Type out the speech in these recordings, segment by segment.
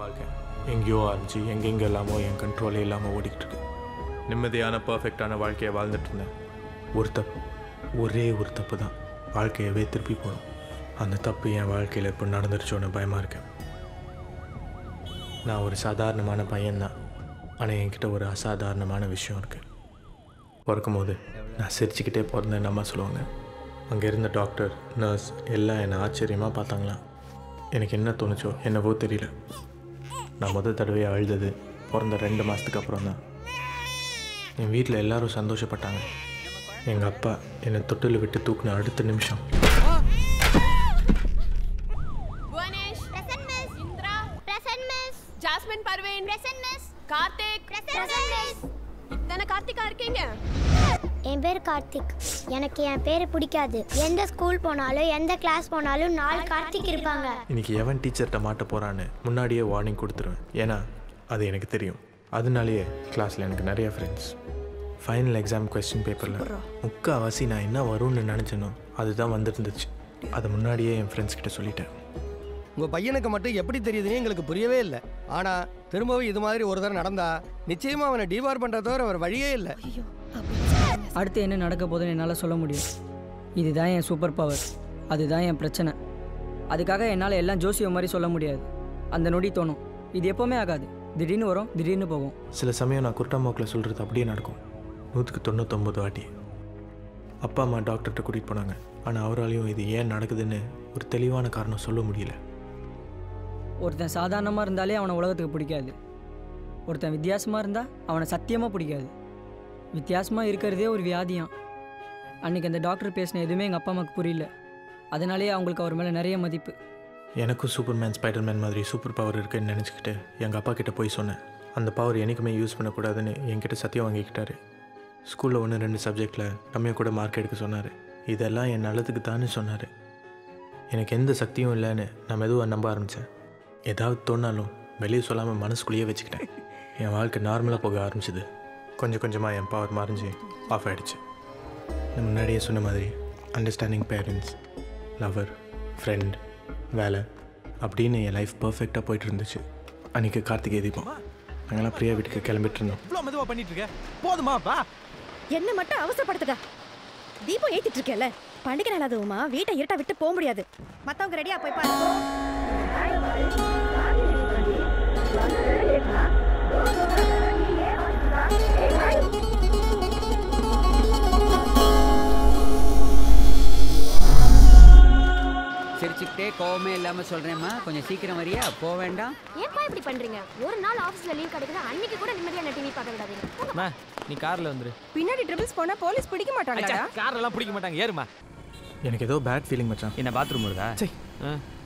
வாழ்க்கை எங்கேயோ ஆரம்பிச்சு எங்கெங்கே இல்லாமல் என் கண்ட்ரோலே இல்லாமல் ஓடிக்கிட்டு இருக்கு. நிம்மதியான பர்ஃபெக்டான வாழ்க்கையை வாழ்ந்துட்டு இருந்தேன். ஒரே ஒரு தப்பு தான் வாழ்க்கையவே திருப்பி போகணும். அந்த தப்பு என் வாழ்க்கையில் இப்போ நடந்துருச்சோன்னு பயமாக இருக்கேன். நான் ஒரு சாதாரணமான பையன்தான், ஆனால் என்கிட்ட ஒரு அசாதாரணமான விஷயம் இருக்குது. பிறக்கும் போது நான் சிரிச்சுக்கிட்டே பிறந்தேன்னு அம்மா சொல்லுவாங்க. அங்கே இருந்த டாக்டர், நர்ஸ் எல்லாம் என்னை ஆச்சரியமாக பார்த்தாங்களாம். எனக்கு என்ன தோணுச்சோ என்னவோ தெரியல. நான் முதல் தடவையாக அழுதது பிறந்த 2 மாதத்துக்கு அப்புறம் தான். என் வீட்டில் எல்லோரும் சந்தோஷப்பட்டாங்க. எங்கள் அப்பா என்னை தொட்டில் விட்டு தூக்குன அடுத்த நிமிஷம் என் பேர் கார்த்திக். எனக்கு என் பேர் பிடிக்காது. எந்த ஸ்கூல் போனாலும் எந்த கிளாஸ் போனாலும் 4 கார்த்திக் இருப்பாங்க. இன்னைக்கு எவன் டீச்சர்கிட்ட மாட்ட போகிறான்னு முன்னாடியே வார்னிங் கொடுத்துருவேன். ஏன்னா அது எனக்கு தெரியும். அதனாலேயே கிளாஸில் எனக்கு நிறைய ஃப்ரெண்ட்ஸ். ஃபைனல் எக்ஸாம் கொஸ்டின் பேப்பரில் முக்கால்வாசி நான் என்ன வரும்னு நினச்சேனோ அதுதான் வந்துருந்துச்சு. அதை முன்னாடியே என் ஃப்ரெண்ட்ஸ் கிட்ட சொல்லிட்டேன். உங்கள் பையனுக்கு மட்டும் எப்படி தெரியுதுன்னு எங்களுக்கு புரியவே இல்லை. ஆனால் திரும்பவும் இது மாதிரி ஒரு தடவை நடந்தா நிச்சயமாக அவனை டிபார் பண்ணுறத தவிர அவர் வழியே இல்லை. அடுத்து என்ன நடக்க போதுன்னு என்னால் சொல்ல முடியும். இதுதான் என் சூப்பர் பவர், அதுதான் என் பிரச்சனை. அதுக்காக என்னால் எல்லாம் ஜோசியோ மாதிரி சொல்ல முடியாது. அந்த நொடி தோணும். இது எப்போவுமே ஆகாது. திடீர்னு வரும், திடீர்னு போகும். சில சமயம் நான் குருட்டாமோக்கில் சொல்கிறது அப்படியே நடக்கும். 199 வாட்டி. அப்பா அம்மா டாக்டர்கிட்ட கூட்டிகிட்டு போனாங்க. ஆனால் அவராலையும் இது ஏன் நடக்குதுன்னு ஒரு தெளிவான காரணம் சொல்ல முடியல. ஒருத்தன் சாதாரணமாக இருந்தாலே அவனை உலகத்துக்கு பிடிக்காது. ஒருத்தன் வித்தியாசமாக இருந்தால் அவனை சத்தியமாக பிடிக்காது. வித்தியாசமாக இருக்கிறதே ஒரு வியாதியாம். அன்றைக்கி அந்த டாக்டர் பேசின எதுவுமே எங்கள் அப்பா அம்மாவுக்கு புரியல. அதனாலேயே அவங்களுக்கு அவர் மேலே நிறைய மதிப்பு. எனக்கும் சூப்பர்மேன், ஸ்பைடர்மேன் மாதிரி சூப்பர் பவர் இருக்குன்னு நினச்சிக்கிட்டு எங்கள் அப்பா கிட்டே போய் சொன்னேன். அந்த பவர் என்றைக்குமே யூஸ் பண்ணக்கூடாதுன்னு என்கிட்ட சத்தியம் வாங்கிக்கிட்டாரு. ஸ்கூலில் 1-2 சப்ஜெக்டில் கம்மியாக கூட மார்க் எடுக்க சொன்னார். இதெல்லாம் என் நல்லதுக்கு தானே சொன்னார். எனக்கு எந்த சக்தியும் இல்லைன்னு நான் மெதுவாக நம்ப ஆரம்பித்தேன். ஏதாவது தோணாலும் வெளியே சொல்லாமல் மனசுக்குள்ளேயே வச்சுக்கிட்டேன். என் வாழ்க்கை நார்மலாக போக ஆரம்பிச்சிது. கொஞ்சம் கொஞ்சமாக என் பவர் மறைஞ்சு ஆஃப் ஆகிடுச்சு. நான் முன்னாடியே சொன்ன மாதிரி அண்டர்ஸ்டாண்டிங் பேரண்ட்ஸ், லவர், ஃப்ரெண்ட், வேலை அப்படின்னு என் லைஃப் பர்ஃபெக்டாக போயிட்டு இருந்துச்சு. அன்றைக்கி கார்த்திகை தீபம். நாங்களாம் பிரியா வீட்டுக்கு கிளம்பிட்டு இருந்தோம். இவ்வளோ மெதுவாக பண்ணிட்டு இருக்க போதுமாப்பா? என்ன மட்டும் அவசரப்படுத்துக்க. தீபம் ஏத்திட்டு இருக்கேல்ல, பண்டிகை நாள் அதுவுமா வீட்டை இருட்டா விட்டு போக முடியாது. மற்றவங்க ரெடியா போய் பாரு. சிரிச்சுக்கிட்டே கோவமே இல்லாமல் சொல்கிறேம்மா, கொஞ்சம் சீக்கிரம் வரியா? போக வேண்டாம். ஏன்பா இப்படி பண்றீங்க? ஒரு நாள் ஆபீஸ்ல லீவ் கிடைக்குது, அன்னைக்கு கூட நிம்மதியா டிவி பார்க்க விடாதீங்க. நீ கார்ல வந்துரு. பின்னாடி ட்ரிபிள்ஸ் போனா போலீஸ் பிடிக்க மாட்டாங்களா? கார் எல்லாம் பிடிக்க மாட்டாங்க, ஏறுமா. எனக்கு ஏதோ பேட் ஃபீலிங் மச்சான். என்ன பாத்ரூம் வருதா? சரி,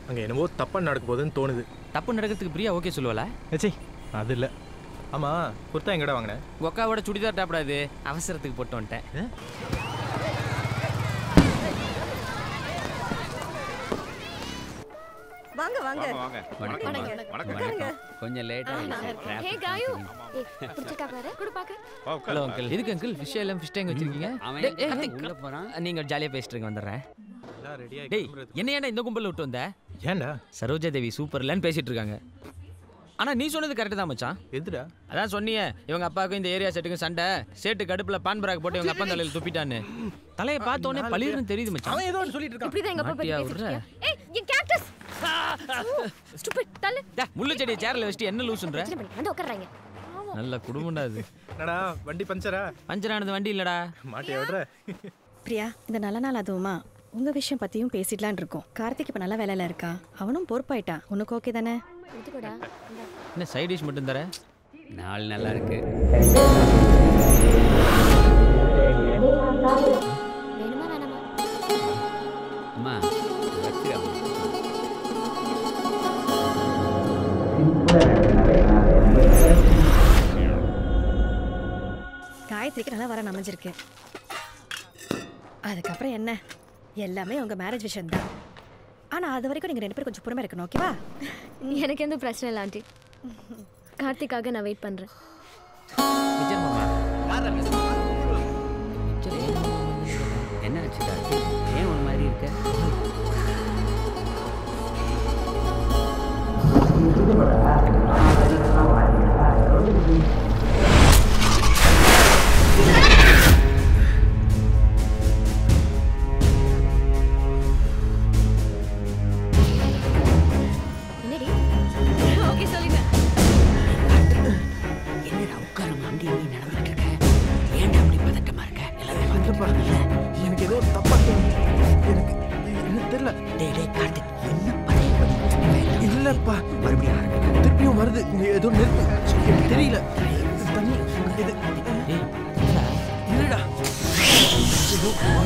அங்கே என்னவோ தப்பாக நடக்க போகுதுன்னு தோணுது. தப்பு நடக்கிறதுக்கு பிரியா ஓகே சொல்லுவல? சரி, அது இல்லை. ஆமாம், குர்த்தா எங்கடா வாங்கினேன்? ஒக்காவோட சுடிதார் டாப்படாது, அவசரத்துக்கு போட்டு வந்துட்டேன். வாங்க வாங்க. வணக்கம். கொஞ்சம் லேட் ஆயிடுச்சு. ஹே காயு, புடிச்சக்கா பாரு, குடு பாக்க. Hello uncle. எதுக்கு அங்கிள் ஃபிஷ் எல்லாம் ஃபிஷ் டேங்க் வச்சிருக்கீங்க? அவன் உள்ள போறான். நீங்க ஜாலியா பேசிட்டு வந்துடுறேன். டேய், என்ன ஏன்டா இந்த கும்பல்ல விட்டு வந்த? ஏன்டா? சரோஜா தேவி சூப்பர்லன்னு பேசிட்டு இருக்காங்க. ஆனா நீ சொன்னது கரெக்ட் தான் மச்சான். எதுடா? அதான் சொன்னியே, இவங்க அப்பாவுக்கும் இந்த ஏரியா செட்டுக்கும் சண்டை. சேட்டு கடுப்புல பான் பராக் போட்டு இவங்க அப்பா தலையில துப்பிட்டான்னு. தலையை பார்த்த உடனே பளிர்னு தெரியுது மச்சான். அவன் ஏதோ சொல்லிட்டு இருக்கான். இப்படி தான் எங்க அப்பா பத்தி பேசிட்டு இருக்கியா? ஏய், என் கேக்டஸ். ஸ்டூபிட் தள்ளு. டேய், முள்ளு செடியை சேர்ல வச்சிட்டு என்ன லூசுன்ற? வந்து உட்கார்றாங்க. நல்ல குடும்பம்டா அது. என்னடா வண்டி பஞ்சரா? பஞ்சரானது வண்டி இல்லடா. மாட்டியா விடுற? பிரியா, இந்த நல்ல நாள் அதுவுமா உங்க விஷயம் பத்தியும் பேசிடலான் இருக்கோம். கார்த்திக் இப்ப நல்ல வேலையில இருக்கா, அவனும் பொறுப்பாயிட்டான். உனக்கு ஓகே தானே? இதுக்கூட என்ன சைட் டிஷ் மட்டும் தர? நாள் நல்லா இருக்கு. வேணுமா வேணாமா? அம்மா வச்சிரா. காயத்ரிக்கு நல்லா வர அமைஞ்சிருக்கு. அதுக்கப்புறம் என்ன, எல்லாமே உங்க மேரேஜ் விஷயம் தான். ஆனா அது வரைக்கும் நீங்க 2 பேரும் கொஞ்சம் பொறுமையா இருக்கணும், ஓகேவா? எனக்கு எந்த பிரச்சனை இல்லை ஆண்டி. கார்த்திக்காக நான் வெயிட் பண்றேன். என்ன ஆச்சு கார்த்தி? ஏன் ஒரு மாதிரி இருக்க? சத்தம் வருது ஏதோ நிறுத்து தெரியல தண்ணி இது இல்லடா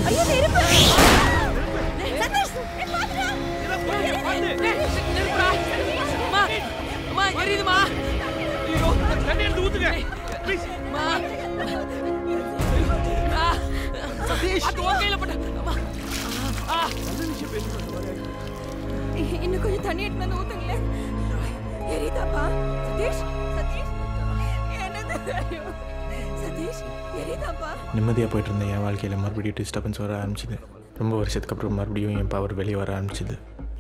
ஐயோ நெருப்பு சதீஷ் அம்மா அம்மா எரியுதுமா ஐயோ தண்ணி எடுத்து ஊத்துங்க ப்ளீஸ் சதீஷ் அது ஓகேல பட்ட அம்மா இன்னும் கொஞ்சம் தண்ணி எடுத்து வந்து ஊத்துங்களே எரியுதாப்பா சதீஷ் சதீஷ் என்னது ஐயோ சதீஷ் எரியுதாப்பா நிம்மதியாக போயிட்டு இருந்தேன் என் வாழ்க்கையில் மறுபடியும் டிஸ்டர்பன்ஸ் வர ஆரம்பிச்சிது ரொம்ப வருஷத்துக்கு அப்புறம் மறுபடியும் என் பவர் வெளியே வர ஆரம்பிச்சிது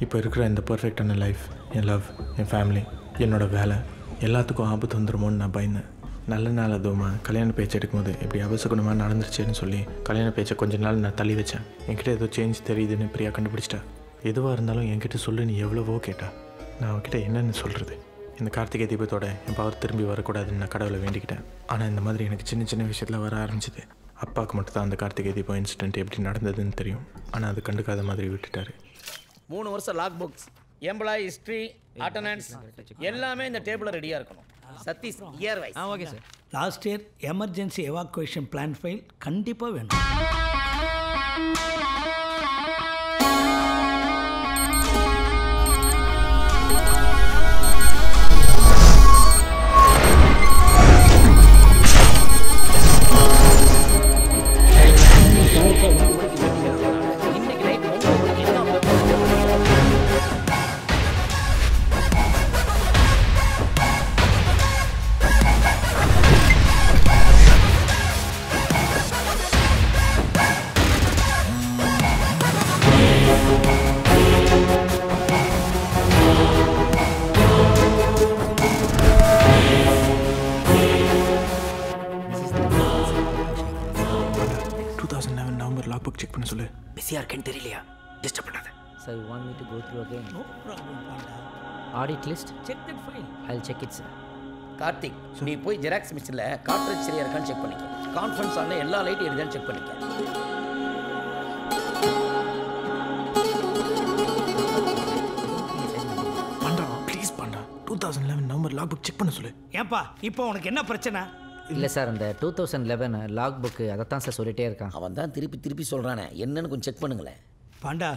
இப்போ இருக்கிற இந்த பர்ஃபெக்டான லைஃப் என் லவ் என் ஃபேமிலி என்னோடய வேலை எல்லாத்துக்கும் ஆபத்து வந்துடுமோன்னு நான் பயந்தேன் நல்ல நாள் அதுவுமா கல்யாண பேச்சு எடுக்கும்போது இப்படி அபசகுணமாக நடந்துருச்சேன்னு சொல்லி கல்யாண பேச்சை கொஞ்ச நாள் நான் தள்ளி வச்சேன் என்கிட்ட ஏதோ சேஞ்ச் தெரியுதுன்னு பிரியா கண்டுபிடிச்சிட்டா எதுவாக இருந்தாலும் என்கிட்ட சொல்லு நீ எவ்வளவோ கேட்டா நான் அவன்கிட்ட என்னென்னு சொல்கிறது இந்த கார்த்திகை தீபத்தோட என் பவர் திரும்பி வரக்கூடாதுன்னு நான் கடவுளை வேண்டிக்கிட்டேன் ஆனால் இந்த மாதிரி எனக்கு சின்ன சின்ன விஷயத்தில் வர ஆரம்பிச்சிது அப்பாவுக்கு மட்டும் தான் அந்த கார்த்திகை தீபம் இன்சிடென்ட் எப்படி நடந்ததுன்னு தெரியும் ஆனால் அது கண்டுக்காத மாதிரி விட்டுட்டாரு 3 வருஷம் log books employee history attendance எல்லாமே இந்த டேபிளில் ரெடியாக இருக்கணும் Sathish year wise okay sir last year emergency evacuation plan file கண்டிப்பாக வேணும் லாக் புக் செக் பண்ண சொல்லு பிஸியாக இருக்கேன்னு தெரியலையா டிஸ்டர்ப் பண்ணாத sir you want me to go through again no problem Panda audit list check that file I will check it sir Karthik நீ போய் ஜெராக்ஸ் மிஷினில் கார்ட்ரேஜ் சரியாக இருக்கான்னு செக் பண்ணிக்க கான்ஃபரன்ஸ் ஆனில் எல்லா லைட்டும் எரிஞ்சாலும் செக் பண்ணிக்க Banda please Banda 2011 November log book check பண்ண சொல்லு ஏன்பா இப்போ உனக்கு என்ன பிரச்சனை இல்லை சார் அந்த 2011 லாக் புக்கு அதை தான் சார் சொல்லிட்டே இருக்கான் அவன் தான் திருப்பி திருப்பி சொல்கிறானே என்னன்னு கொஞ்சம் செக் பண்ணுங்களேன் பாண்டா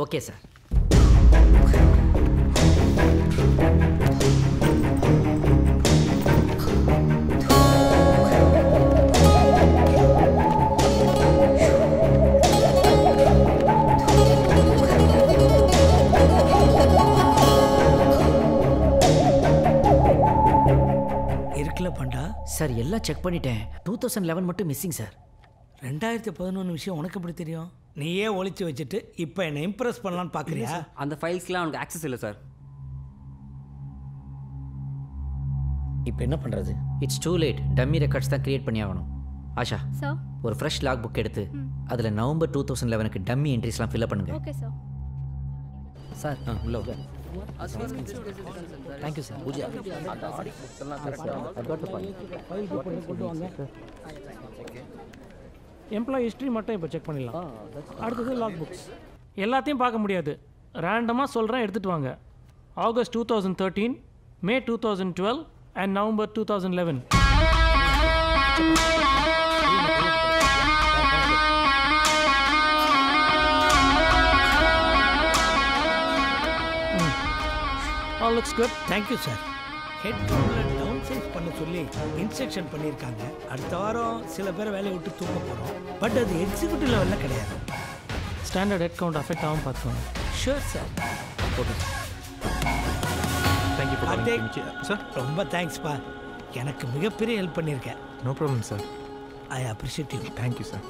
ஓகே சார் இருக்குல்ல பாண்டா சார் எல்லாம் செக் பண்ணிட்டேன் 2011 மட்டும் மிஸ்ஸிங் சார் 2011 விஷயம் உனக்கு எப்படி தெரியும் நீயே ஒளிச்சு வச்சுட்டு இப்போ என்னை இம்ப்ரெஸ் பண்ணலான்னு பார்க்குறியா அந்த ஃபைல்ஸ்லாம் அவனுக்கு ஆக்சஸ் இல்லை சார். இப்போ என்ன பண்ணுறது? It's too late. Dummy records தான் கிரியேட் பண்ணி ஆகணும். ஆஷா சார் ஒரு ஃப்ரெஷ் லாக் புக் எடுத்து அதில் நவம்பர் 2011க்கு டம்மி என்ட்ரிஸ்லாம் ஃபில்அப் பண்ணுங்க. Okay sir. சார் உள்ள ஓகே. Thank you sir. பூஜா அந்த ஆடிட் புக்ஸ் எல்லாம் கரெக்டாக எம்ப்ளாயி ஹிஸ்ட்ரி மட்டும் இப்போ செக் பண்ணிடலாம். அடுத்தது லாக் புக்ஸ் எல்லாத்தையும் பார்க்க முடியாது. ரேண்டமாக சொல்கிறேன், எடுத்துகிட்டு வாங்க. August 2013, May 2012 and November 2011. All looks good. Thank you sir. Head கவுண்டில் டவுன் சைஸ் பண்ண சொல்லி இன்ஸ்ட்ரக்ஷன் பண்ணியிருக்காங்க. அடுத்த வாரம் சில பேரை வேலையை விட்டு தூக்க போகிறோம். பட் அது எக்ஸிக்யூட்டிவ் லெவலில் கிடையாது. ஸ்டாண்டர்ட் ஹெட் கவுண்ட் அஃபெக்ட் ஆகும் பார்த்துக்கோங்க. Sure sir. Okay thank you sir. ரொம்ப தேங்க்ஸ்ப்பா. எனக்கு மிகப்பெரிய ஹெல்ப் பண்ணியிருக்கேன். No problem sir. I appreciate you. Thank you sir.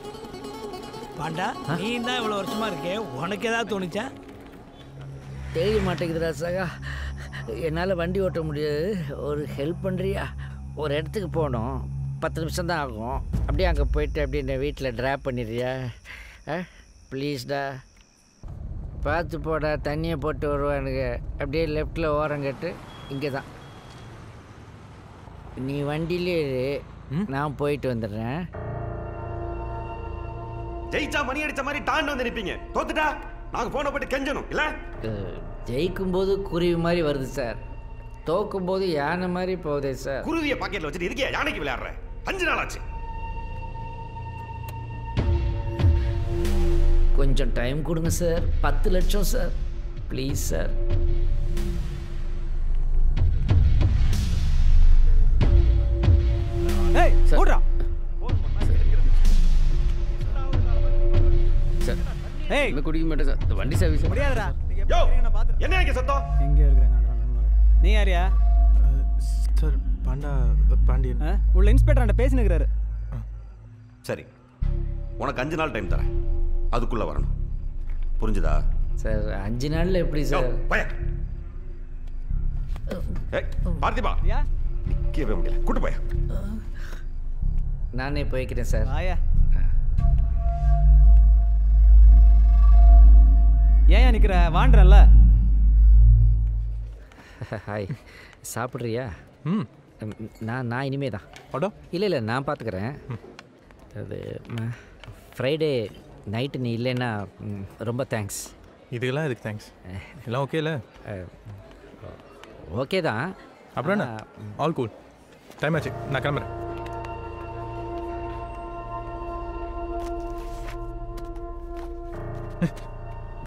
Panda நீ தான் இவ்வளோ வருஷமாக இருக்கே, உனக்கு ஏதாவது தோணுச்சா? தெரிய மாட்டேங்குதுடா சகா. என்னால் வண்டி ஓட்ட முடியாது. ஒரு ஹெல்ப் பண்ணுறியா? ஒரு இடத்துக்கு போகணும், 10 நிமிஷம் தான் ஆகும். அப்படியே அங்கே போயிட்டு அப்படியே என்னை வீட்டில் ட்ராப் பண்ணிடுறியா? ப்ளீஸ்டா, பார்த்து போடா. தண்ணியை போட்டு வருவானுங்க. அப்படியே லெஃப்டில் ஓரங்கட்டு இங்கே தான். நீ வண்டியிலே நான் போயிட்டு வந்துடுறேன். ஜெயிச்சா மணி அடிச்ச மாதிரி டான்னு வந்து நிற்பீங்க. தோத்துட்டா நாங்கள் போன போட்டு கெஞ்சணும் இல்லை? ஜெயிக்கும்போது குருவி மாதிரி வருது சார். தோக்கும் போது யானை மாதிரி போகுதே சார். குருவியை பாக்கெட்ல வச்சுட்டு இருக்கியா யானைக்கு விளையாடுற? 5 நாள் ஆச்சு. கொஞ்சம் டைம் கொடுங்க சார். 10 லட்சம் சார், ப்ளீஸ் சார். ஏய் ஓடுறா சார். ஏய் இன்னும் குடிக்க மாட்டேன் சார். இந்த வண்டி சர்வீஸ் முடியாதுடா. யோ என்ன இங்க சத்தம்? எங்க இருக்கறாங்க? நீ யாரியா? சார் பாண்டா பாண்டியன். உள்ள இன்ஸ்பெக்டர் பேசினுக்கிறாரு. சரி, உனக்கு 5 நாள் டைம் தரேன், அதுக்குள்ள வரணும். புரிஞ்சுதா? சார் 5 நாள்ல எப்படி சார்? பார்த்திபா நிக்கவே முடியல, கூட்டு போய. நானே போய்க்கிறேன் சார். ஆயா ஏன் நிக்கிற? வாண்டறல்ல. ஹாய், சாப்பிட்றியா? நான் இனிமே தான். இல்லை நான் பார்த்துக்கிறேன். அது ஃப்ரைடே நைட்டு நீ இல்லைன்னா ரொம்ப தேங்க்ஸ். இதுக்கெல்லாம் எதுக்கு தேங்க்ஸ்? எல்லாம் ஓகே இல்லை? ஓகே தான். அப்புறம் என்ன? All cool. டைம் ஆச்சு, நான் கிளம்புறேன்.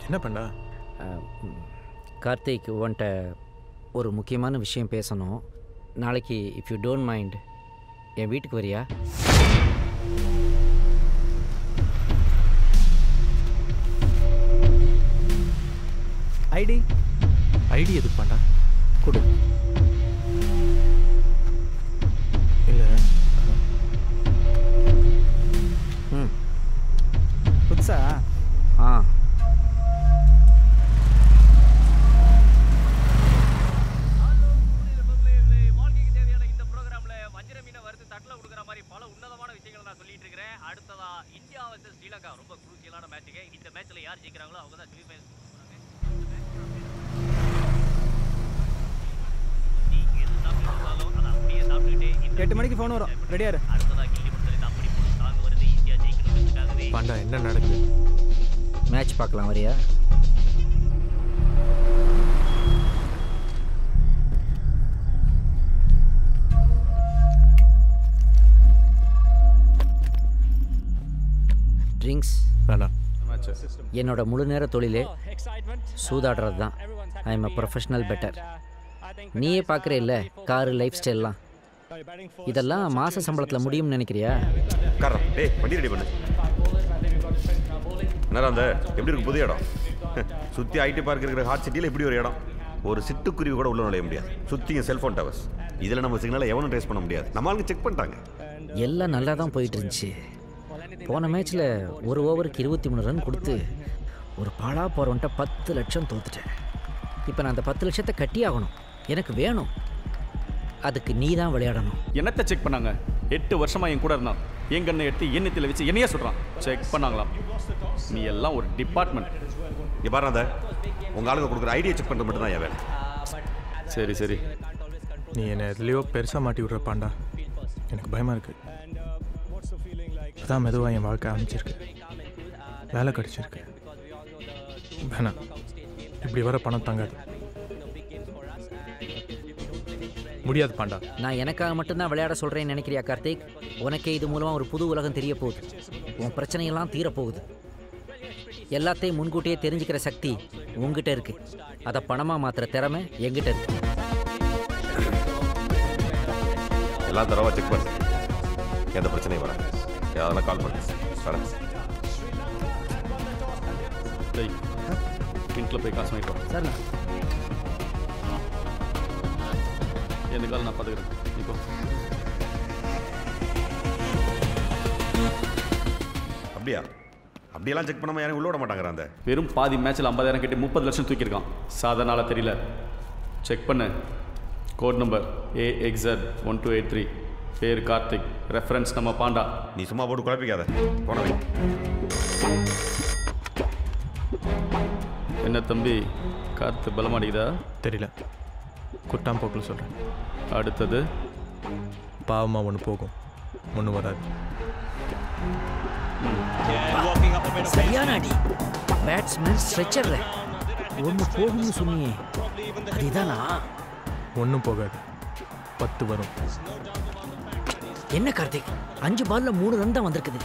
என்ன பண்ணா? கார்த்திக், உன்கிட்ட ஒரு முக்கியமான விஷயம் பேசணும். நாளைக்கு இஃப் யூ டோன்ட் மைண்ட் என் வீட்டுக்கு வரியா? ஐடி எதுக்கு பண்ணா? கொடு. இல்லை புதுசா? ஆ எட்டு மணிக்கு ஃபோன் வரும், ரெடியா இரு. பாண்டா என்ன நடக்குது? மேட்ச் பார்க்கலாம் வரியா? ட்ரிங்க்ஸ் வேணாம். என்னோட முழு நேர தொழிலே சூதாடுறது தான். I am a professional better. நீயே பார்க்குற இல்லை காரு, லைஃப் ஸ்டைல்லாம். இதெல்லாம் மாத சம்பளத்தில் முடியும்னு நினைக்கிறியா? காரணம் டேய் வண்டி ரெடி பண்ணு. என்ன அந்த எப்படி இருக்கு புது இடம்? சுற்றி ஐடி பார்க் இருக்கிற ஹாட் சிட்டியில் இப்படி ஒரு இடம். ஒரு சிட்டுக்குருவி கூட உள்ள நுழைய முடியாது. சுற்றியும் செல்ஃபோன் டவர்ஸ். இதில் நம்ம சிக்னலை எவனும் ட்ரேஸ் பண்ண முடியாது. நம்ம ஆளுங்க செக் பண்ணிட்டாங்க. எல்லாம் நல்லா தான் போயிட்டு இருந்துச்சு. போன மேட்ச்சில் ஒரு ஓவருக்கு 23 ரன் கொடுத்து ஒரு பாழா போகிறவன்ட்ட 10 லட்சம் தோத்துட்டேன். இப்போ நான் அந்த 10 லட்சத்தை கட்டி ஆகணும். எனக்கு வேணும். அதுக்கு நீ தான் விளையாடணும். என்னத்தை செக் பண்ணாங்க? 8 வருஷமா என் கூட இருந்தான். என் கண்ணை எடுத்து எண்ணத்தில் வச்சு என்னையே சொல்கிறான். செக் பண்ணாங்களாம். நீ எல்லாம் ஒரு டிபார்ட்மெண்ட். இங்கே பாரு, அந்த உங்கள் ஆளுங்க கொடுக்குற ஐடியா செக் பண்ணுறது மட்டும் தான் என் வேலை. சரி சரி, நீ என்னை எதுலேயோ பெருசாக மாட்டி விட்ற பாண்டா. எனக்கு பயமாக இருக்குது. அதான் மெதுவாக என் வாழ்க்கை ஆரம்பிச்சிருக்கு. வேலை கிடச்சிருக்கு. வேணாம், இப்படி வர பணம் தாங்காது. முடியாது பாண்டா. நான் எனக்காக மட்டும்தான் விளையாட சொல்கிறேன்னு நினைக்கிறியா கார்த்திக்? உனக்கே இது மூலமாக ஒரு புது உலகம் தெரிய போகுது. உன் பிரச்சனையெல்லாம் தீரப்போகுது. எல்லாத்தையும் முன்கூட்டியே தெரிஞ்சுக்கிற சக்தி உங்ககிட்ட இருக்கு. அதை பணமாக மாற்றுற திறமை எங்கிட்ட இருக்கு. எல்லாம் தரவா செக் பண்ணு. எந்த பிரச்சனையும் வர யாரெல்லாம் கால் பண்ணு. வரேன். வீட்டில் போய் காசு வாங்கிட்டோம். சரிண்ணா. எந்த காலம் நான் பார்த்துக்கிறேன். இப்போ அப்படியா? அப்படியெல்லாம் செக் பண்ணாமல் யாரும் உள்ள விட மாட்டாங்கிறான். அந்த வெறும் பாதி மேட்ச்சில் 50,000 கட்டி 30 லட்சம் தூக்கியிருக்கான். சாதனால தெரியல. செக் பண்ணு. Code number AXZ1283. பேர் கார்த்திக். ரெஃபரன்ஸ் நம்ம பாண்டா. நீ சும்மா போட்டு குழப்பிக்காத. போனவே என்ன தம்பி, கார்த்து பலமாடிக்குதா? தெரியல, குட்டாம் போக்கில் சொல்கிறேன். அடுத்தது பாவமாக ஒன்று போகும், ஒன்று வராது. சரியான அடி. பேட்ஸ்மேன் ஸ்ட்ரெச்சரில் ஒன்று போகும்னு சொன்னியே, அதுதானா? ஒன்றும் போகாது, 10 வரும். என்ன கார்த்திக், 5 பால்ல 3 ரன் தான் வந்திருக்குது.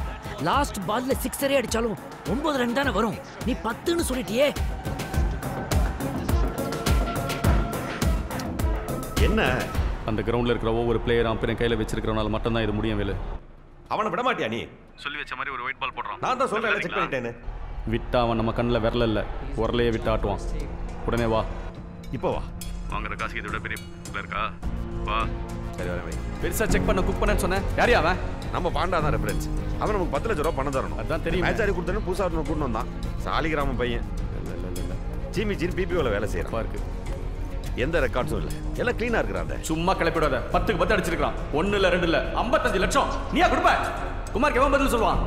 லாஸ்ட் பால்ல 6 அடிச்சாலும் 9 ரன் தானே வரும். நீ 10ன்னு சொல்லிட்டியே. என்ன அந்த கிரவுண்டில் இருக்கிற ஒவ்வொரு பிளேயரும் அப்புறம் கையில் வச்சிருக்கிறவனால மட்டும்தான் இது முடியும் வேலை. அவனை விட மாட்டியா நீ? சொல்லி வச்ச மாதிரி ஒரு ஒயிட் பால் போடுறான். நான் தான் சொல்றேன், செக் பண்ணிட்டேன்னு. விட்டா அவன் நம்ம கண்ணில் விரல இல்லை, உரலையே விட்டு ஆட்டுவான். உடனே வா. இப்போ வா. வாங்குற காசுக்கு இதை விட பெரிய இருக்கா? வா. சரி வர வை. பெருசாக செக் பண்ண குக் பண்ணேன்னு சொன்னேன். யாரையா அவன்? நம்ம பாண்டா தான் ரெஃபரன்ஸ். அவன் நமக்கு 10 லட்ச ரூபா பணம் தரணும். அதான் தெரியும். மேட்ச் ஆடி கொடுத்தோன்னு புதுசாக கூட்டு வந்தான். சாலிகிராம பையன். இல்லை சீமி பிபிஓவில் வேலை செய்கிறான். இருக்கு. எந்த ரெக்கார்ட்ஸும் இல்லை, எல்லாம் க்ளீனாக இருக்கிறான். சும்மா கிளப்பிடாத. 10க்கு 10 அடிச்சிருக்கான். 1 இல்லை 2 இல்லை 55 லட்சம். நீயா கொடுப்ப? குமார் எவன் பதில் சொல்லுவான்?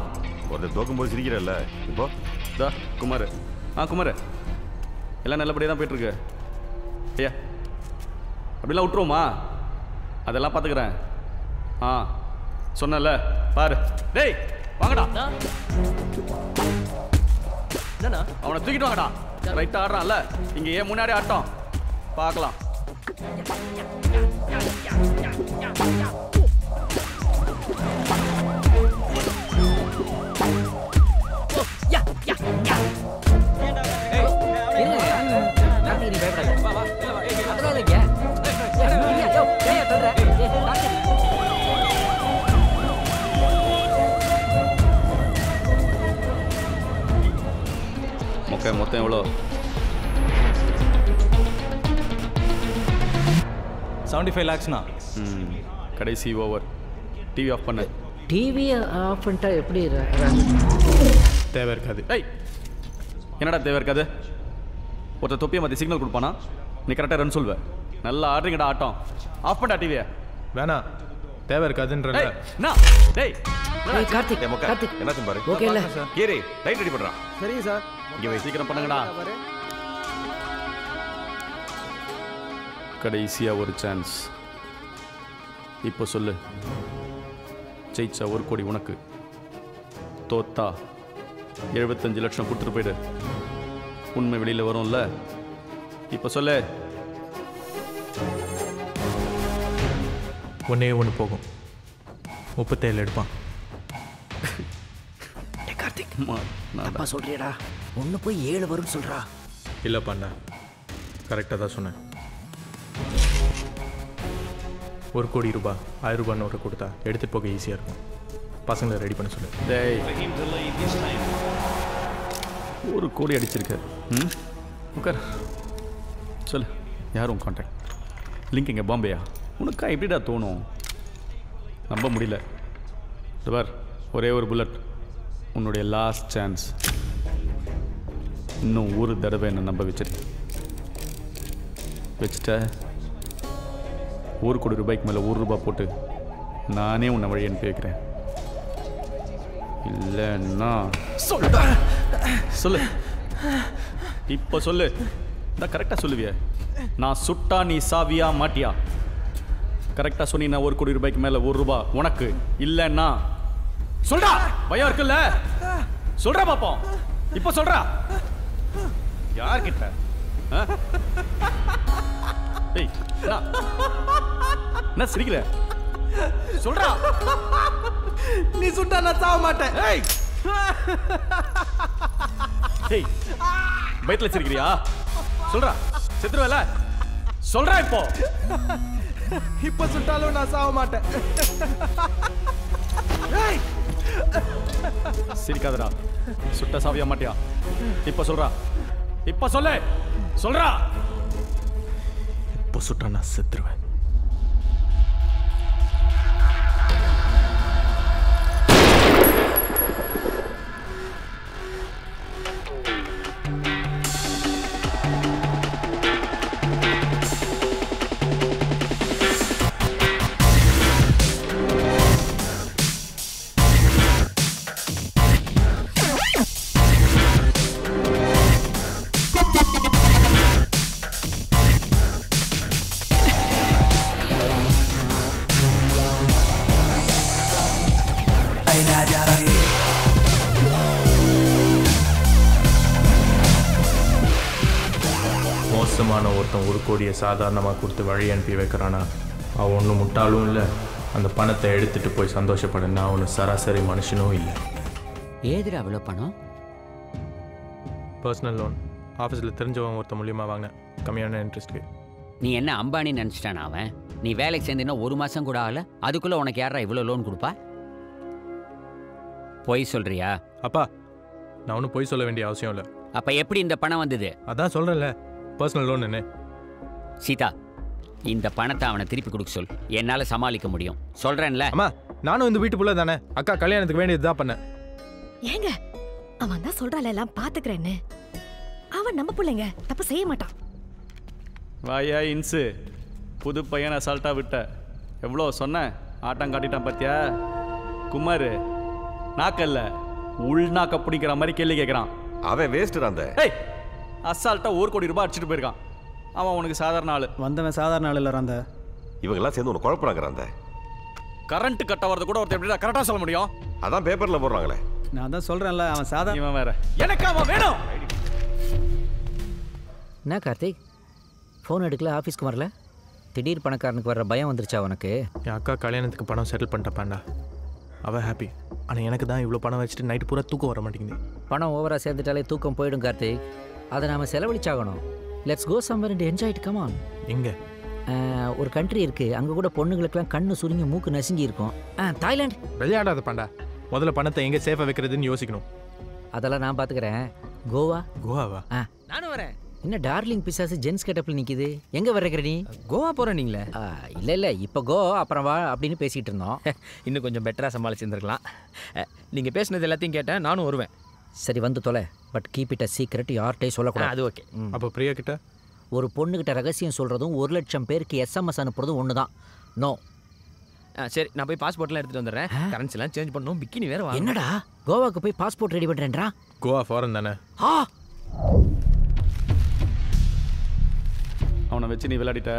ஒருத்தர் தோக்கும்போது சிரிக்கிறல்ல இப்போ. குமார். குமார் எல்லாம் நல்லபடியாக தான் போயிட்டுருக்கு. ஐயா அப்படிலாம் விட்டுருவோமா? அதெல்லாம் பார்த்துக்கிறேன். சொன்னல பாரு. டேய் வாங்கடா. அவனை தூக்கிட்டு வாங்கடா. ரைட்டாக ஆடுறான்ல, இங்கே ஏன் முன்னாடி ஆட்டம் பார்க்கலாம். மொத்தம் எவ்வளோ? 75 lakhsண்ணா. கடைசி ஓவர். டிவி ஆஃப் பண்ணு. டிவியை ஆஃப் பண்ணிட்டா எப்படி தேவை இருக்காது. ஏய் என்னடா தேவை இருக்காது? ஒருத்தர் தொப்பியை மாற்றி சிக்னல் கொடுப்பானா? நீ கரெக்டாக ரன் சொல்வேன். நல்லா ஆடுறீங்கடா ஆட்டம். ஆஃப் பண்ணா டிவியை. வேணாம், தேவை இருக்காதுன்ற. கார்த்திக் என்னாச்சும் பாரு. ஓகே இல்ல கீரி லைட் ரெடி பண்றான். சரிங்க சார். இங்கே சீக்கிரம் பண்ணுங்கடா. கடைசியாக ஒரு சான்ஸ். இப்போ சொல்லு. ஜெயிச்சா 1 கோடி உனக்கு, தோத்தா 75 லட்சம் கொடுத்துட்டு போயிடு. உண்மை வெளியில் வரும்ல, இப்போ சொல்லு. ஒன்று போகும், 37 எடுப்பான். கார்த்திக் அப்பா சொல்றியடா, 1 போய் 7 வரும் சொல்றா. இல்லை பண்ண கரெக்டாக தான் சொன்னேன். 1 கோடி ரூபாய் 1000 ரூபாய் நோட்டை கொடுத்தா எடுத்துகிட்டு போக ஈஸியாக இருக்கும். பசங்களை ரெடி பண்ண சொல்லு. 1 கோடி அடிச்சிருக்க. உட்கார். சொல்லு, யார் உன் கான்டாக்ட்? லிங்க் இங்கே பாம்பேயா? உனக்கா எப்படிடா தோணும்? நம்ப முடியல. பார், ஒரே ஒரு புல்லட், உன்னுடைய லாஸ்ட் சான்ஸ். இன்னும் 1 தடவை என்னை நம்ப வச்சுட்ட. 1 கோடி ரூபாய்க்கு மேலே 1 ரூபாய் போட்டு நானே உன்னை வழி அனுப்பி வைக்கிறேன். இல்லைன்னா சொல்லு. இப்போ சொல்லு. நான் கரெக்டாக சொல்லுவிய. நான் சுட்டா நீ சாவியா மாட்டியா? கரெக்டாக சொன்னீங்கன்னா 1 கோடி ரூபாய்க்கு மேலே 1 ரூபாய் உனக்கு. இல்லைன்னா சொல்றா. பயம் இருக்குல்ல? சொல்றா பாப்போம். இப்போ சொல்றா. யார்கிட்ட? என்ன சிரிக்கிற? சொல்றா. நீ சுட்டா நான் சாவ மாட்டேன். பயத்துல சிரிக்கிறியா? சொல்றா. செத்துருவல? சொல்றா. இப்போ சுட்டாலும் நான் சாவ மாட்டேன். சிரிக்காதடா. சுட்ட சாவியா மாட்டியா? இப்ப சொல்றா. இப்ப சொல்லு. சொல்றா. இப்போ சுட்டா நான் செத்துருவேன். மோசமான ஒருத்தன் 1 கோடியை சாதாரணமாக கொடுத்து வழி அனுப்பி வைக்கிறானா அவன் ஒன்றும் முட்டாளும் இல்லை, அந்த பணத்தை எடுத்துகிட்டு போய் சந்தோஷப்பட நான் ஒன்று சராசரி மனுஷனும் இல்லை. ஏதுடா அவ்வளோ பணம்? பர்சனல் லோன் ஆஃபீஸில் தெரிஞ்சவன் ஒருத்தன் மூலியமாக வாங்கினேன், கம்மியான இன்ட்ரெஸ்ட்டுக்கு. நீ என்ன அம்பானி நினச்சிட்டான் அவன்? நீ வேலைக்கு சேர்ந்தீங்கன்னா 1 மாதம் கூட ஆகல, அதுக்குள்ளே உனக்கு யாரா இவ்வளோ லோன் கொடுப்பா? பொய் சொல்றியா? அப்பா நான் ஒன்றும் பொய் சொல்ல வேண்டிய அவசியம் இல்லை. அப்போ எப்படி இந்த பணம் வந்தது? அதான் சொல்கிறேன்ல, பர்சனல் லோன் என்ன. சீதா, இந்த பணத்தை அவனை திருப்பி கொடுக்க சொல், என்னால் சமாளிக்க முடியும். சொல்கிறேன்ல. அம்மா நானும் இந்த வீட்டுக்குள்ளே தானே, அக்கா கல்யாணத்துக்கு வேண்டியது தான் பண்ணேன். ஏங்க அவன் தான் சொல்றாள் எல்லாம் பாத்துக்கிறேன்னு. அவன் நம்ம பிள்ளைங்க, தப்பு செய்ய மாட்டான். வாயா இன்ஸு, புது பையனை அசால்ட்டாக விட்ட. எவ்வளோ சொன்னேன், ஆட்டம் காட்டிட்டான் பார்த்தியா? குமார் நாக்கல்ல உள்நாக்க பிடிக்கிற மாதிரி கேள்வி கேட்குறான். அவன் வேஸ்ட்டு அந்த அசால்ட்டாக 1 கோடி ரூபாய் அடிச்சுட்டு போயிருக்கான். அவன் உனக்கு சாதாரண ஆள். வந்தவன் சாதாரண ஆள் இல்லை அந்த. இவங்கெல்லாம் சேர்ந்து உனக்கு குழப்பறாங்க அந்த. கரண்ட் கட் ஆகிறது கூட ஒருத்தர் எப்படிடா கரெக்டாக சொல்ல முடியும்? அதான் பேப்பரில் போடுறாங்களே. நான் தான் சொல்கிறேன்ல, அவன் சாதாரண. இவன் வேற. எனக்கு அவன் வேணும். என்ன கார்த்திக், ஃபோன் எடுக்கல, ஆஃபீஸ்க்கு வரல? திடீர் பணக்காரனுக்கு வர்ற பயம் வந்துருச்சா உனக்கு? என் அக்கா கல்யாணத்துக்கு பணம் செட்டில் பண்ணிட்டப்பாண்டா, அவள் ஹாப்பி. ஆனால் எனக்கு தான் இவ்வளோ பணம் வச்சுட்டு நைட்டு பூரா தூக்கம் வர மாட்டேங்குது. பணம் ஓவராக சேர்ந்துட்டாலே தூக்கம் போயிடும் கார்த்திக். அதை நாம் செலவழிச்சாகணும். Let's go somewhere and enjoy it. Come on. எங்கே? ஒரு கண்ட்ரி இருக்குது, அங்கே கூட பொண்ணுங்களுக்கெல்லாம் கண்ணு சுருங்கி மூக்கு நசுங்கி இருக்கும். தாய்லாந்து. விளையாடாத பாண்டா, முதல்ல பணத்தை எங்கே சேஃபாக வைக்கிறதுன்னு யோசிக்கணும். அதெல்லாம் நான் பார்த்துக்கிறேன். கோவா. கோவாவா? நானும் வரேன். என்ன டார்லிங் பிசாசு ஜென்ஸ் கெட்டப்பில் நிற்கிது? எங்கே வர்றக்கிற நீ? கோவா போகிறேன் நீங்களே? இல்லை இல்லை, இப்போ கோ அப்புறம் வா அப்படின்னு பேசிகிட்டு இருந்தோம். இன்னும் கொஞ்சம் பெட்டராக சமாளிச்சிருந்துருக்கலாம். நீங்கள் பேசுனது எல்லாத்தையும் கேட்டேன், நானும் வருவேன். சரி வந்து தொலை, but keep it a secret, யார்கிட்டையும் சொல்லக்கூடாது. அது ஓகே. அப்போ பிரியா கிட்ட ஒரு பொண்ணுக்கிட்ட ரகசியம் சொல்கிறதும் 1 லட்சம் பேருக்கு எஸ்எம்எஸ் அனுப்புறதும் ஒன்று தான். நோ. சரி நான் போய் பாஸ்போர்ட்லாம் எடுத்துகிட்டு வந்துடுறேன். கரன்சிலாம் சேஞ்ச் பண்ணணும், பிக்கினி வேறு வா. என்னடா கோவாக்கு போய் பாஸ்போர்ட் ரெடி பண்ணுறேன்றா? கோவா ஃபாரின் தானே. அவனை வச்சு நீ விளையாடிட்ட,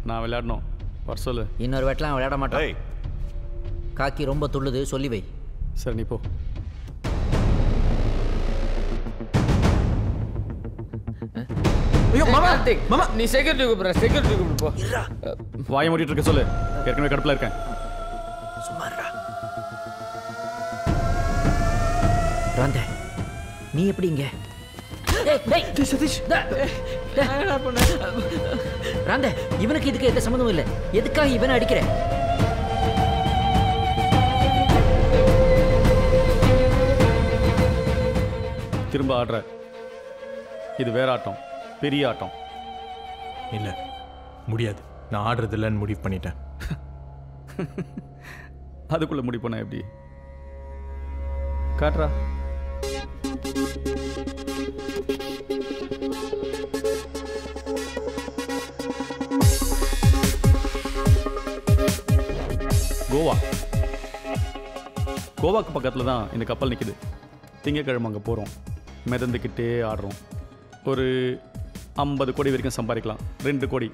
நான் விளையாடணும். வர சொல்லு. இன்னொரு வேட்டெலாம் விளையாட மாட்டேன். காக்கி ரொம்ப துள்ளுது, சொல்லி வை. சரி நீ போ. மாமா நீ செக்யூரிட்டி கூப்பிடுற, செக்யூரிட்டி கூப்பிடு போ. வாயை மூடிட்டு இருக்க சொல்லு, ஏற்கனவே கடுப்பில் இருக்கேன். ராந்தே, நீ எப்படி இங்க? ராந்தே, இவனுக்கு இதுக்கு எந்த சம்மந்தமும் இல்லை. எதுக்காக இவனை அடிக்கிற? திரும்ப ஆடுற. இது வேற ஆட்டம், பெரிய ஆட்டம். இல்லை முடியாது, நான் ஆடுறது இல்லைன்னு முடிவு பண்ணிட்டேன். அதுக்குள்ள முடிவு பண்ண எப்படி? காட்டுறா. கோவா. கோவாக்கு பக்கத்தில் தான் இந்த கப்பல் நிற்குது. திங்கக்கிழமை அங்கே போகிறோம், மிதந்துக்கிட்டே ஆடுறோம். ஒரு 50 கோடி வரைக்கும் சம்பாதிக்கலாம். 2 கோடி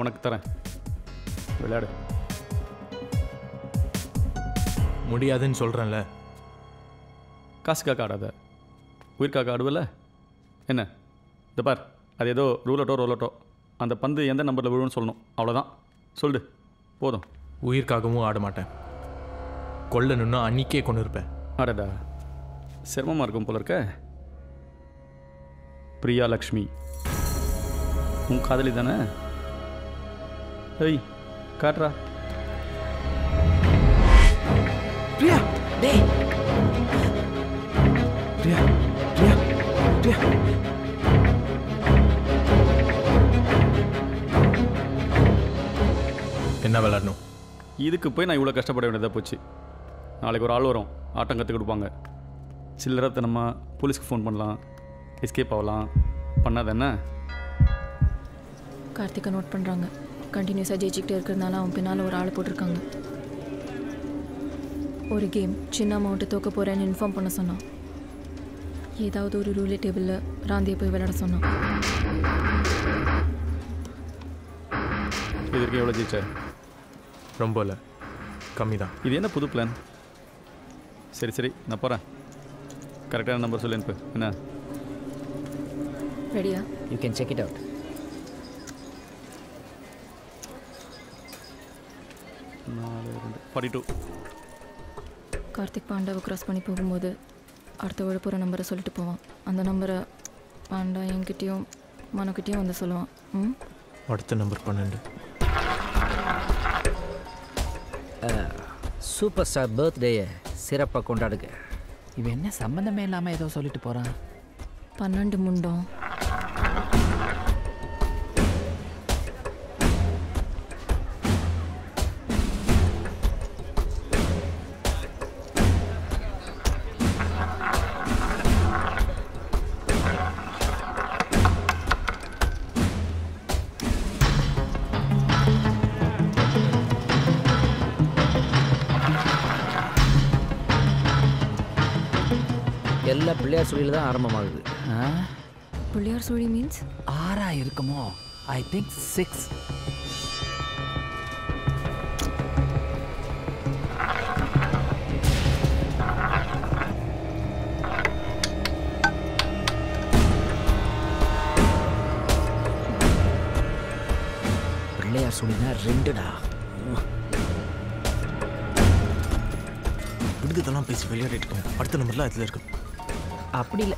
உனக்கு தரேன், விளையாடு. முடியாதுன்னு சொல்கிறேன்ல. காசுக்காக ஆடாத, உயிர்க்காக ஆடுவல. என்ன இந்த பார், அது ஏதோ ரோலட்டோ அந்த பந்து எந்த நம்பரில் விழுன்னு சொல்லணும், அவ்வளோதான். சொல்லு, போதும். உயிர்க்காகவும் ஆட மாட்டேன், கொல்லணுன்னா அன்னிக்கே கொண்டு இருப்பேன். அடடா, சிரமமாக இருக்கும் போல இருக்க. பிரியா லக்ஷ்மி உன் காதலி தானே? ஏய் காட்டுறா. பிரியா, டேய் பிரியா, பிரியா, பிரியா. என்ன விளையாடணும்? இதுக்கு போய் நான் இவ்வளோ கஷ்டப்பட வேண்டியதாக போச்சு. நாளைக்கு ஒரு ஆள் வரும், ஆட்டம் கற்றுக் கொடுப்பாங்க. சில்லறத்தை நம்ம போலீஸ்க்கு ஃபோன் பண்ணலாம், எஸ்கேப் ஆகலாம். பண்ணாத என்ன? கார்த்திகை நோட் பண்ணுறாங்க. கண்டினியூஸாக ஜெயிச்சுக்கிட்டே இருக்கிறதுனால அவன் பின்னால் ஒரு ஆள் போட்டிருக்காங்க. ஒரு கேம் சின்ன அமௌண்ட்டு தோக்க போகிறேன்னு இன்ஃபார்ம் பண்ண சொன்னான். ஏதாவது ஒரு ரூலே டேபிளில் ராந்தியை போய் விளையாட சொன்னான். இது வரைக்கும் எவ்வளோ ஜெயிச்ச? ரொம்ப இல்லை, கம்மி தான். இது என்ன புது பிளான்? சரி சரி, நான் போகிறேன். கரெக்டான நம்பர் சொல்லி அனுப்பு. என்ன ரெடியா? You can check it out. 42. Karthik பாண்டாவை கிராஸ் பண்ணி போகும்போது அடுத்த விழுப்புற நம்பரை சொல்லிட்டு போவான். அந்த நம்பரை பாண்டா என்கிட்டயும் மனக்கிட்டேயும் வந்து சொல்லுவான். ம், அடுத்த நம்பர் 12. சூப்பர் ஸ்டார் பர்த்டேயை சிறப்பாக கொண்டாடுங்க. இவன் என்ன சம்மந்தமே இல்லாமல் ஏதோ சொல்லிட்டு போகிறான். 12 முண்டம். எல்லா பிள்ளையார் சுழியில் தான் ஆரம்பமாகுது. பிள்ளையார் சுழி மீன்ஸ் 6 இருக்குமோ? I think 6. பிள்ளையார் சுழினா 2டா. விடுதலாம் பேசி விளையாடிட்டு இருக்கோம். அடுத்த நம்பர்லாம் அதில் இருக்கு. அப்படி இல்லை.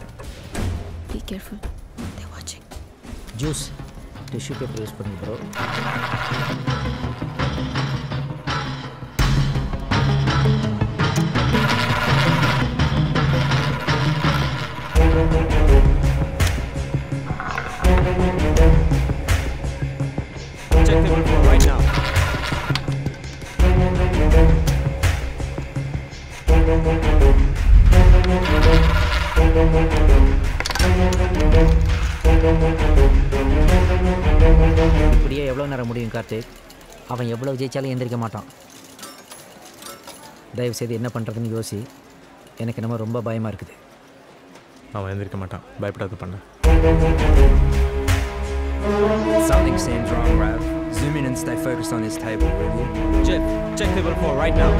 பி கேர்ஃபுல், தே வாட்சிங். ஜூஸ் டிஷ்யூ பேப்பர் யூஸ் பண்ணி bro. Check the bill for right now. இப்படியே எவ்வளோ நேரம் முடியும் கார்த்திக்? அவன் எவ்வளோ ஜெயிச்சாலும் எந்திரிக்க மாட்டான். தயவு செய்து என்ன பண்ணுறதுன்னு யோசி. எனக்கு என்னமோ ரொம்ப பயமாக இருக்குது. அவன் எந்திரிக்க மாட்டான், பயப்படாத பண்ண. Something seems wrong, Rav. Zoom in and stay focused on this table, will you? Jeff, check the bill for right now.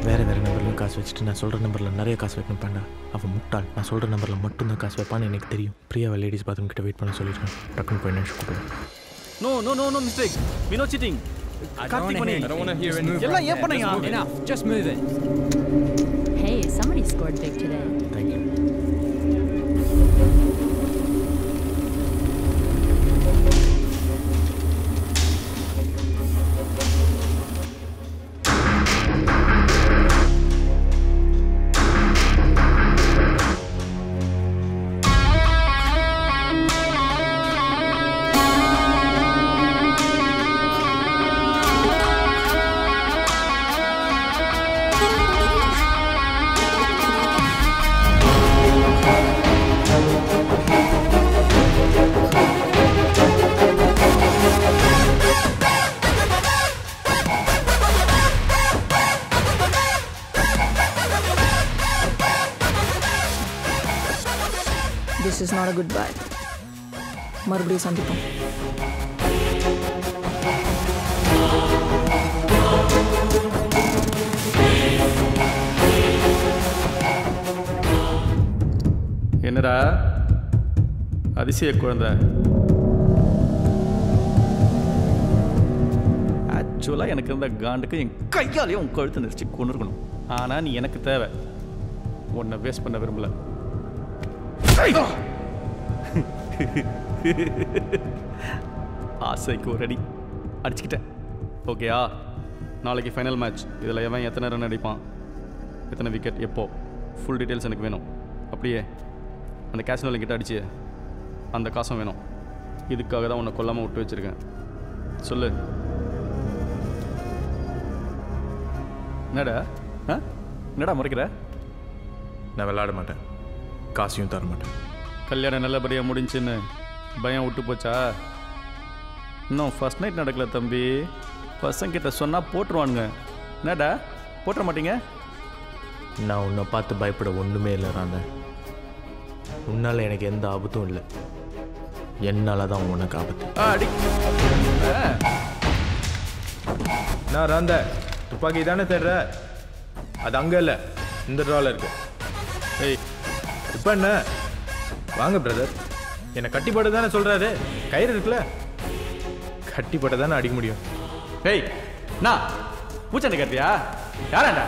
வேறு நம்பர்லையும் காசு வச்சுட்டு நான் சொல்கிற நம்பரில் நிறைய காசு வைக்கணும் பண்ணா. அவன் முட்டாள். நான் சொல்கிற நம்பரில் மட்டும்தான் காசு வைப்பான்னு எனக்கு தெரியும். பிரியாவை லேடிஸ் பாத்ரூம் கிட்ட வெயிட் பண்ண சொல்லிடுவேன். டக்குன்னு போய் நினச்சி கூப்பிடுவேன். No mistake. We no cheating. I don't want to hear any. எல்லாம் ஏன் பண்ணீங்க? Enough. Just move it. Hey, somebody scored big today. Thank you. This is not a good bye. மறுபடியும் சந்திப்போம். என்னடா அதிசய குழந்தை? ஆக்சுவலாக எனக்கு இருந்த காண்டுக்கு என் கையாலேயே உன் கழுத்தை நெரிச்சு கொண்டு இருக்கணும். ஆனால் நீ எனக்கு தேவை. உன்னை வேஸ்ட் பண்ண விரும்பல. ஆசைக்கு ஒரு அடி அடிச்சுக்கிட்டேன். ஓகேயா? நாளைக்கு ஃபைனல் மேட்ச். இதில் எவன் எத்தனை ரன் அடிப்பான், எத்தனை விக்கெட், எப்போ, ஃபுல் டீட்டெயில்ஸ் எனக்கு வேணும். அப்படியே அந்த கேஷினோவில் கிட்ட அடிச்சு அந்த காசும் வேணும். இதுக்காக தான் உன்னை கொல்லாமல் விட்டு வச்சுருக்கேன். சொல்லு. என்னடா என்னடா முறைக்கிற? நான் விளையாட மாட்டேன், காசையும் தர மாட்டேன். கல்யாணம் நல்லபடியாக முடிஞ்சுன்னு பயம் விட்டு போச்சா? இன்னும் ஃபர்ஸ்ட் நைட் நடக்கல தம்பி. பசங்கிட்ட சொன்னால் போட்டுருவானுங்க. என்னடா போட்டுற மாட்டீங்க? நான் உன்னை பார்த்து பயப்பட ஒன்றுமே இல்லை ராந்தா. உன்னால் எனக்கு எந்த ஆபத்தும் இல்லை. என்னால் தான் உனக்கு ஆபத்து. அடி நான் ராந்தா துப்பாக்கி தானே தேடுற? அது அங்கே இல்லை, இந்த ட்ராவில் இருக்கு. ஏய் இப்போ என்ன? வாங்க பிரதர். என்னை கட்டிப்பட தானே சொல்கிறாரு, கயிறு இருக்குல்ல, கட்டிப்பட தானே அடிக்க முடியும். டேய் நான் பூச்சண்டை கட்டியா யாராண்டா?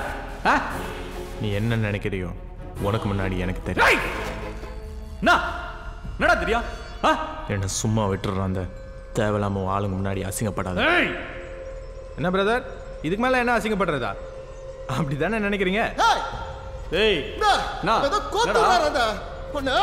நீ என்ன நினைக்கிறியோ உனக்கு முன்னாடி எனக்கு தெரியும். என்னடா தெரியும்? என்ன சும்மா விட்டுறான், அந்த தேவையில்லாம ஆளுங்க முன்னாடி அசிங்கப்படாத. என்ன பிரதர், இதுக்கு மேலே என்ன அசிங்கப்படுறதா? அப்படி தானே நினைக்கிறீங்க? ஏய் நான் ஏதோ கோத்து வராதா பொண்ணு.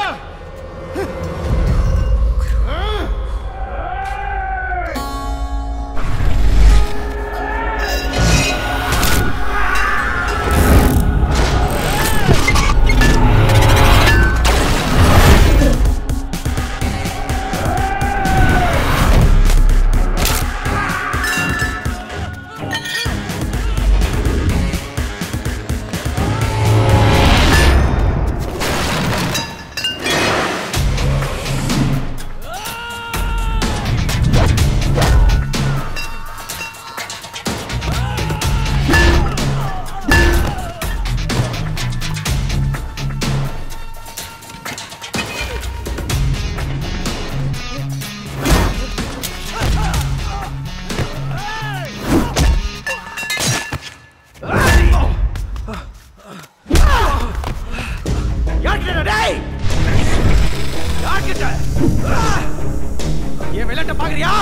ஏன் விளையாட்ட பாக்குறியா?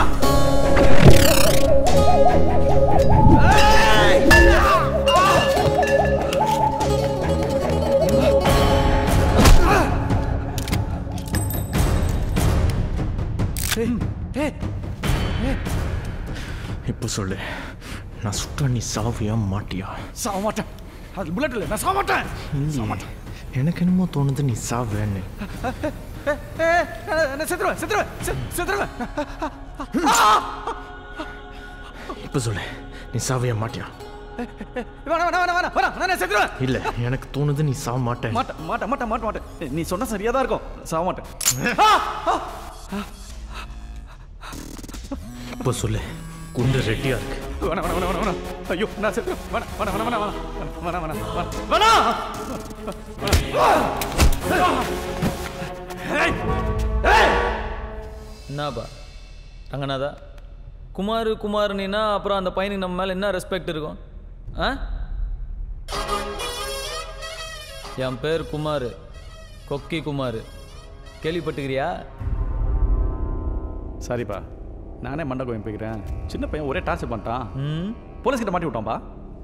இப்போ சொல்லு, நான் சுட்ட நீ சாவியா மாட்டியா? சாவ மாட்டேன். அது புல்லட் இல்லை, நான் சாவ மாட்டேன். எனக்கு என்னமோ தோணுது நீ சாவேன்னு. இப்போ சொல்லு, நீ சாவியா மாட்டியா? இல்ல, எனக்கு தோணுது நீ சாவ மாட்டேன். மாட்டேன். நீ சொன்ன சரியா தான் இருக்கும், சாவ மாட்டேன். இப்போ சொல்லு, குண்டு ரெட்டியா இருக்கு. வேணாம். ஐயோ நான் செத்துறேன். என்னப்பா ரங்கநாதா, குமாருன்னா அப்புறம் அந்த பையனுக்கு நம்ம மேலே என்ன ரெஸ்பெக்ட் இருக்கும்? என் பேர் குமார், கொக்கி குமார், கேள்விப்பட்டுக்கிறியா? சாரிப்பா, நானே மண்டபம் போய்க்கிறேன். சின்ன பையன் ஒரே டார்ச்சர் பண்ணிட்டான், போலீஸ்கிட்ட மாட்டி விட்டான்ப்பா.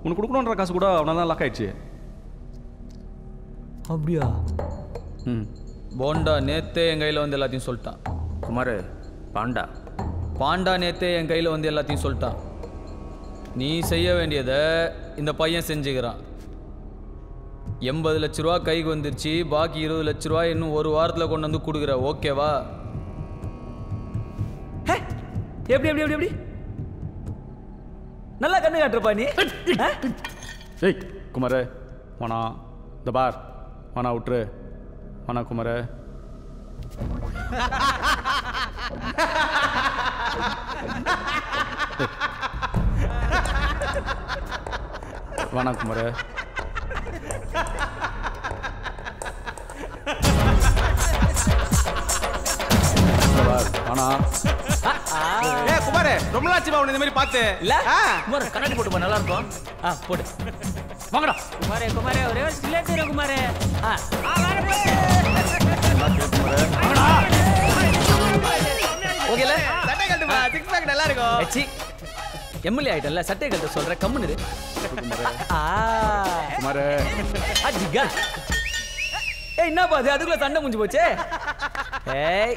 உனக்கு கொடுக்கணுன்ற காசு கூட அவனால் தான் லாக் ஆயிடுச்சு. அப்படியா? போண்டா நேத்தே என் கையில் வந்து எல்லாத்தையும் சொல்லிட்டான். குமார், பாண்டா நேத்தே என் கையில் வந்து எல்லாத்தையும் சொல்லிட்டான். நீ செய்ய வேண்டியதை இந்த பையன் செஞ்சுக்கிறான். 80 லட்ச ரூபா கைக்கு வந்துருச்சு, பாக்கி 20 லட்ச ரூபா இன்னும் ஒரு வாரத்தில் கொண்டு வந்து கொடுக்குற, ஓகேவா? எப்படி நல்லா கண்ணு காட்டுறப்பா நீ. ஏய் குமார், வானா இந்த பார், வானா விட்டுரு, வானா குமார். வானா குமார். வானா. குமார், ரொம்ப நாளாச்சுப்பா உன்னை இந்த மாதிரி பார்த்து. இல்ல குமார், கண்ணாடி போட்டுப்பா, நல்லா இருக்கும். போட்டு வாங்கடா. குமாரே ஒரே ஒரு சிலேட் தர குமாரே. ஓகேல, சட்டை கட்டுப்பா, சிக்ஸ் பேக் நல்லா இருக்கும். எச்சி எம்எல்ஏ ஆயிட்டல்ல, சட்டை கட்ட சொல்ற, கம்முன்னு இரு. குமார் அஜிகா. என்னப்பா அது, அதுக்குள்ள சண்டை முடிஞ்சு போச்சே. ஏய்,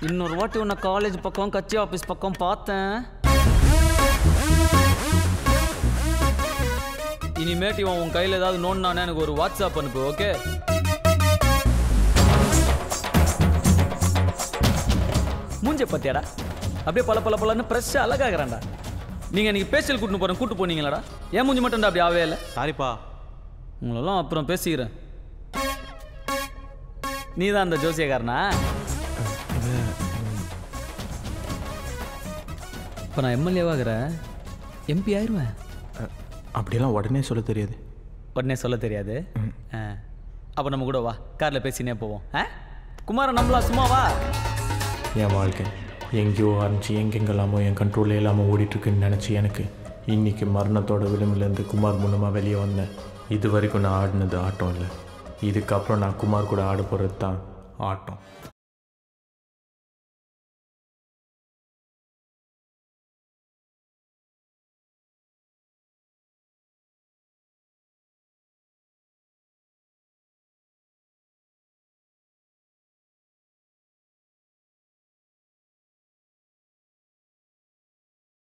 இன்னொரு வாட்டி உன்னை காலேஜ் பக்கம் கட்சி ஆஃபீஸ் பக்கம் பார்த்தேன். இனிமேட்டு இவன் உன் கையில் ஏதாவது நோண்டானே எனக்கு ஒரு வாட்ஸ்அப் அனுப்பு, ஓகே? மூஞ்ச பத்தியாடா, அப்படியே பல ஃப்ரெஷ்ஷாக அழகாகிறான்டா. நீங்கள் இன்னைக்கு பேசியல் கூட்டு போனீங்களாடா? ஏன் மூஞ்சி மட்டும்டா அப்படி ஆவே இல்லை? சாரிப்பா, உங்களெல்லாம் அப்புறம் பேசிக்கிறேன். நீ தான் அந்த ஜோசியக்காரனா? இப்போ நான் எம்எல்ஏவாகிறேன், எம்பி ஆயிடுவேன். அப்படியெல்லாம் உடனே சொல்ல தெரியாது. அப்போ நம்ம கூட வா, காரில் பேசினே போவோம். குமாரை நம்பலாம் சும்மாவா? என் வாழ்க்கை எங்கேயோ ஆரம்பிச்சு எங்கெங்கெல்லாமோ என் கண்ட்ரோலே இல்லாமல் ஓடிட்டுருக்குன்னு நினச்சி எனக்கு இன்றைக்கி மரணத்தோட விளிம்பிலேருந்து குமார் மூலமாக வெளியே வந்தேன். இது வரைக்கும் நான் ஆடினது ஆட்டம் இல்லை. இதுக்கப்புறம் நான் குமார் கூட ஆட போகிறது தான் ஆட்டம்.